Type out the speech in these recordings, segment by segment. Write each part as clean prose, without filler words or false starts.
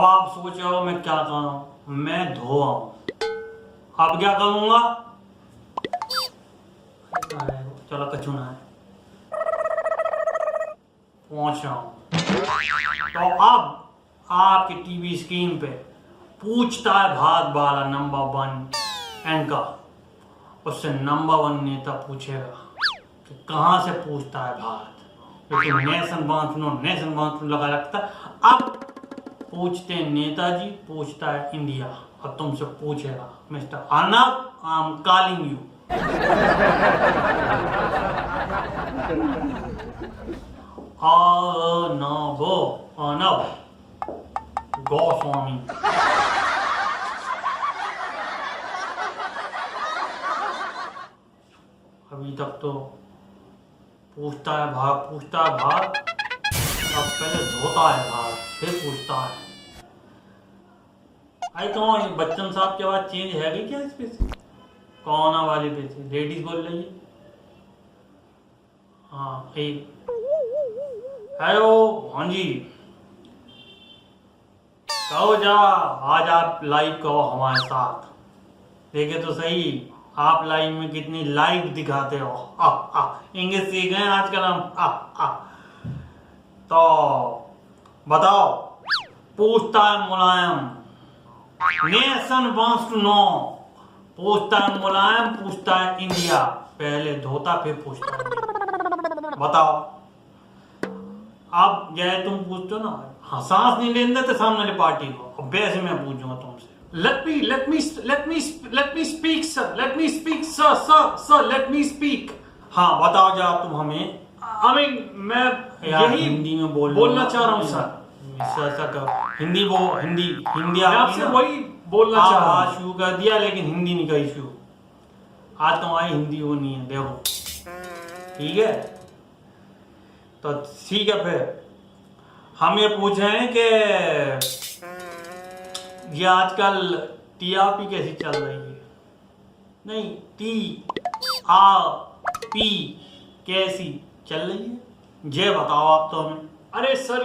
अब आप सोच रहे हो मैं क्या कर रहा हूँ, मैं धोआ हूँ। अब क्या करूँगा? चलो कचूना है, पहुंच रहा हूँ। तो अब आपकी टीवी स्क्रीन पे पूछता है भारत वाला नंबर 1 एंकर, उससे नंबर 1 नेता पूछेगा कि कहाँ से पूछता है भारत, क्योंकि नेशन बांचनो लगा लगता है। अब पूछते हैं नेताजी, पूछता है इंडिया, और तुमसे पूछेगा mister Arnab, I am calling you. Arnab Goswami. अभी तक तो पूछता है भाग, अब पहले धोता है भाग, फिर पूछता है। आई कहो ये बच्चन साहब के बाद चेंज है क्या इस पे से? कौन वाले पे से लेडीज बोल रही है। हाँ एक हेलो, हाँ जी कहो जा, आज आप लाइव कहो हमारे साथ। देखे तो सही आप लाइव में कितनी लाइव दिखाते हो। इंग्लिश सीख गए आजकल हम। तो बताओ, पूछता है मुलायम, नेशन वांट्स टू नो। पूछता है मुलायम, पूछता है इंडिया, पहले धोता फिर पूछता है। बताओ अब जय तुम पूछते हो ना, हाँ सांस नहीं लेने देते सामने वाली पार्टी को, अब वैसे मैं पूछूंगा तुमसे। Let me speak, sir. Let me speak, sir. Let me speak. हाँ बताओ जा तुम हमें। मैं यही हिंदी में बोलना चाह रहा हूँ सर। हिंदी आपसे वही बोलना चाह रहा हूँ। शुरू कर दिया लेकिन हिंदी नहीं का इशू। आज तुम्हारी हिंदी वो नहीं है, देखो ठीक है। तो ठीक है, फिर हम ये पूछ रहे हैं कि ये आजकल टीआरपी कैसी चल रही है? नहीं, टीआरपी कैसी चल रही है, ये बताओ आप तो हमें। अरे सर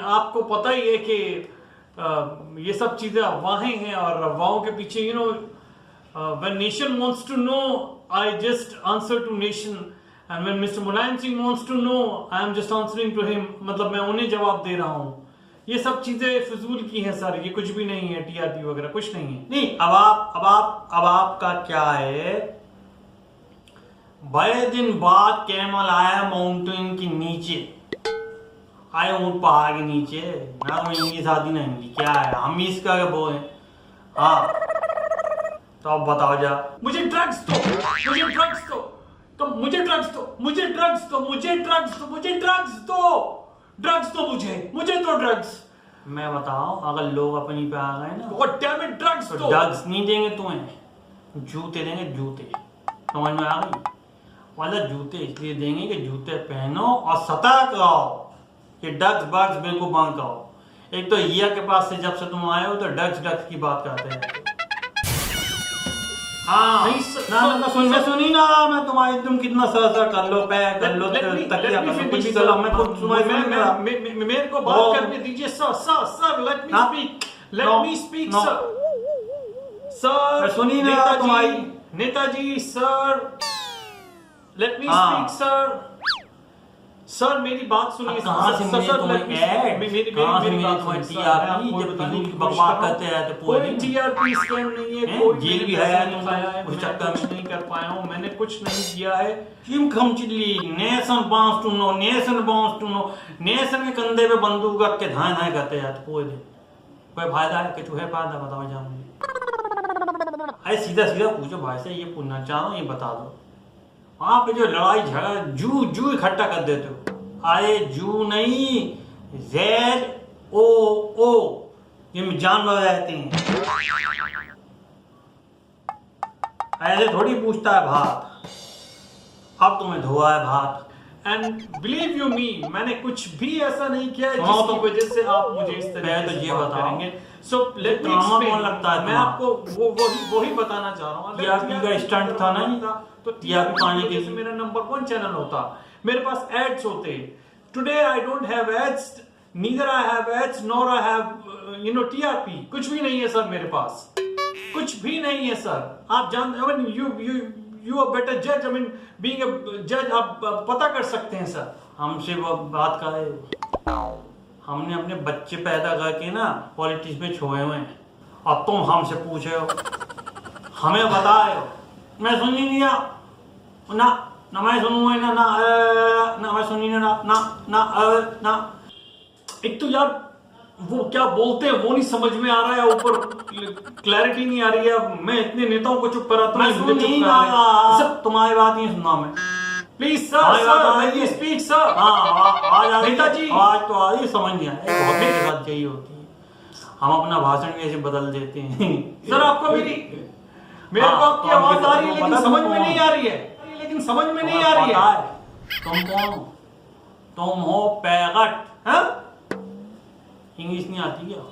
आपको पता ही है कि ये सब चीजें अफवाहें हैं, और अफवाहों के पीछे when nation wants to know, I just answer to nation, and when Mr. Mulayam Singh wants to know, I am just answering to him। मतलब मैं उन्हें जवाब दे रहा हूँ। ये सब चीजें फिजूल की हैं सर, ये कुछ भी नहीं है, टीआरपी वगैरह कुछ नहीं है। नहीं, अब आपका क्या है, बड़े दिन बाद कैमल आया माउंटेन के नीचे, आए ऊंट पहाड़ के नीचे ना। तो इंग्लिश आती ना हिंदी, क्या है हम इसका वो है। हाँ तो अब बताओ जा। मुझे ड्रग्स दो, मुझे ड्रग्स दो, तो मुझे ड्रग्स दो, मुझे ड्रग्स दो, मुझे ड्रग्स दो, मुझे ड्रग्स दो, ड्रग्स दो, मुझे तो ड्रग्स। मैं बताऊं, अगर लोग अपनी पे आ गए ना, God damn it, ड्रग्स तो दो। ड्रग्स नहीं देंगे तुम्हें, जूते देंगे, जूते। समझ में आ गई? वाला जूते इसलिए देंगे कि जूते पहनो और सतर्क रहो कि ड्रग्स बग्स बिल्कुल बंद करो। एक तो हिया के पास से जब से तुम आए हो तो ड्रग्स की बात करते हैं। हाँ सुनी ना, मैं तुम्हारी तुम कितना सर कर लो, पैर कर लो, तकिया कर लो, कुछ भी कर लो, मैं खुद तुम्हारी मेरे को बात करने दीजिए sir. Let me speak sir. सुनी ना तुम्हारी Netaji sir, let me speak sir, मेरी बात सुनिए। कहाँ से मिले तुम्हें ऐड? कहाँ से मिले तुम्हें टीआरपी? जब फिल्म की बकवास करते रहते पूरे दिन। कोई टीआरपी स्कैम नहीं है, कोई जेल भी है उस चक्कर में नहीं कर पाया हूँ, मैंने कुछ नहीं किया है। क्यों खमचिल्ली, nation wants to know, nation wants to know, nation के कंधे पे बंदूक रख के धाए धाए करते रहते पूरे दिन। कोई फायदा है कि है फायदा? बताओ जा मुझे। अरे सीधा सीधा पूछो भाई से, ये पूछना चाह रहा हूँ, ये बता दो। वहां पे जो लड़ाई झगड़ा जू इकट्ठा कर देते हो, अरे जू नहीं, ZOO, ये जानवर रहते हैं। ऐसे थोड़ी पूछता है भात, अब तुम्हें धोआ है भात। एंड बिलीव यू मी, मैंने कुछ भी ऐसा नहीं किया है जिसकी वजह से आप मुझे इस तरह से ये बताएंगे। So let me explain. लगता है मैं आपको वही बताना चाह रहा हूँ। टीआरपी का स्टंट था ना, तो टीआरपी पाने के लिए मेरा नंबर 1 चैनल होता, मेरे पास एड्स होते। Today I don't have ads, neither I have ads nor I have TRP, कुछ भी नहीं है सर मेरे पास, कुछ भी नहीं है सर। आप जानते, I mean you are better जज, आई मीन बीइंग अ जज आप पता कर सकते हैं सर। हमसे वो बात करे, हमने अपने बच्चे पैदा करके ना पॉलिटिक्स में छोड़े हुए हैं, अब तुम हमसे पूछे हो, हमें बताए हो। मैं सुन ही नहीं ना ना मैं सुनूंगा ना ना मैं सुनी ना ना ना ना। एक तो यार वो क्या बोलते हैं वो नहीं समझ में आ रहा है, ऊपर क्लैरिटी नहीं आ रही है। मैं इतने नेताओं को चुप कराता हूँ, सब तुम्हारी बात नहीं सुनना मैं। Please sir speak sir. हाँ नेताजी आज तो आज समझ नहीं आया, बहुत मेरे साथ यही होती है, हम अपना भाषण भी ऐसे बदल देते हैं। सर आपको मेरे को आपकी आवाज आ रही है लेकिन समझ में नहीं आ रही है, लेकिन समझ में नहीं आ रही है। तुम कौन? तुम हो पैगट। इंग्लिश नहीं आती क्या?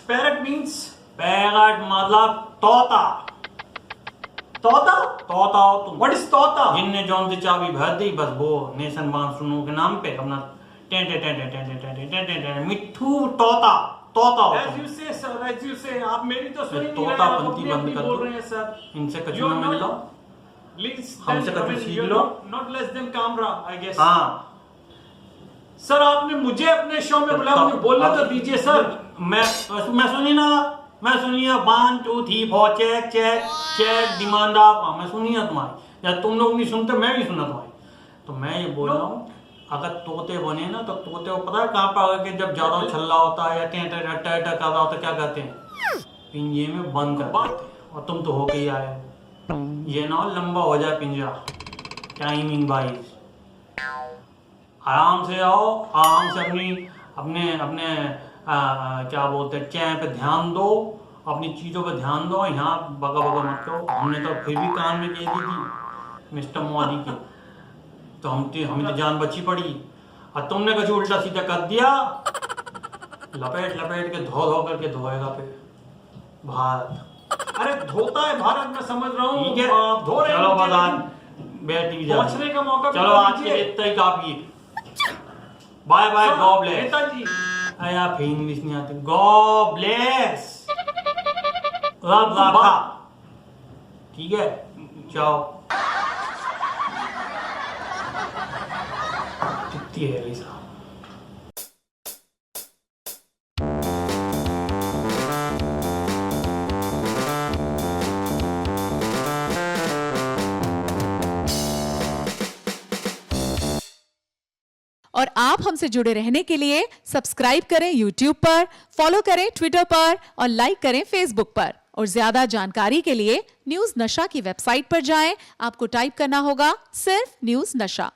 पैरट मीन्स, पैगट मतलब तोता। तोता तोता हो तुम। व्हाट इज तोता? जिनने जौन सी चाबी भर दी बस वो नेशन बांसुनो के नाम पे अपना मिट्ठू तोता तोता हो तुम। As you say sir, as you say, आप मेरी तो सुन ही नहीं रहे, आप अपनी अपनी बोल रहे हैं सर। इनसे कचूना मिल लो, हमसे कचू सीख लो। Not less than camera, I guess. हाँ सर आपने मुझे अपने शो में बुलाया, मुझे बोलना तो दीजिए सर। मैं सुनी ना, मैं सुनिए 1 2 3 4 चेक चेक चेक डिमांड आप, मैं सुनिए तुम्हारी, या तुम लोग नहीं सुनते मैं भी सुना तुम्हारी। तो मैं ये बोल रहा हूँ अगर तोते बने ना तो तोते को पता है कहाँ पर आगे जब ज्यादा छल्ला होता है या टें टें टें टें कर रहा होता है क्या कहते हैं, पिंजे में बंद कर देते हैं। और तुम तो होके ही आए हो, ये ना लंबा हो जाए पिंजा टाइमिंग वाइज। आराम से आओ, आराम से अपने अपने क्या बोलते हैं चैन पे ध्यान दो, अपनी चीज़ों पे ध्यान दो, यहाँ बगा बगा मत करो। हमने तो फिर भी कान में कह दी थी मिस्टर मोदी की, तो हमें तो जान बची पड़ी, और तुमने कुछ उल्टा सीधा कर दिया, लपेट लपेट के धो करके धोएगा पे भारत। अरे धोता है भारत, मैं समझ रहा हूँ, धो रहे चलो बाजार बैठी पहुंचने का मौका। चलो आज के इतना ही काफी है, bye bye, God bless. Netaji अरे आप इंग्लिश नहीं आती, गॉड ब्लेस, रब राखा, ठीक है जाओ। कितनी है ऐसा। और आप हमसे जुड़े रहने के लिए सब्सक्राइब करें YouTube पर, फॉलो करें Twitter पर और लाइक करें Facebook पर। और ज्यादा जानकारी के लिए न्यूज़ नशा की वेबसाइट पर जाएं। आपको टाइप करना होगा सिर्फ न्यूज़ नशा।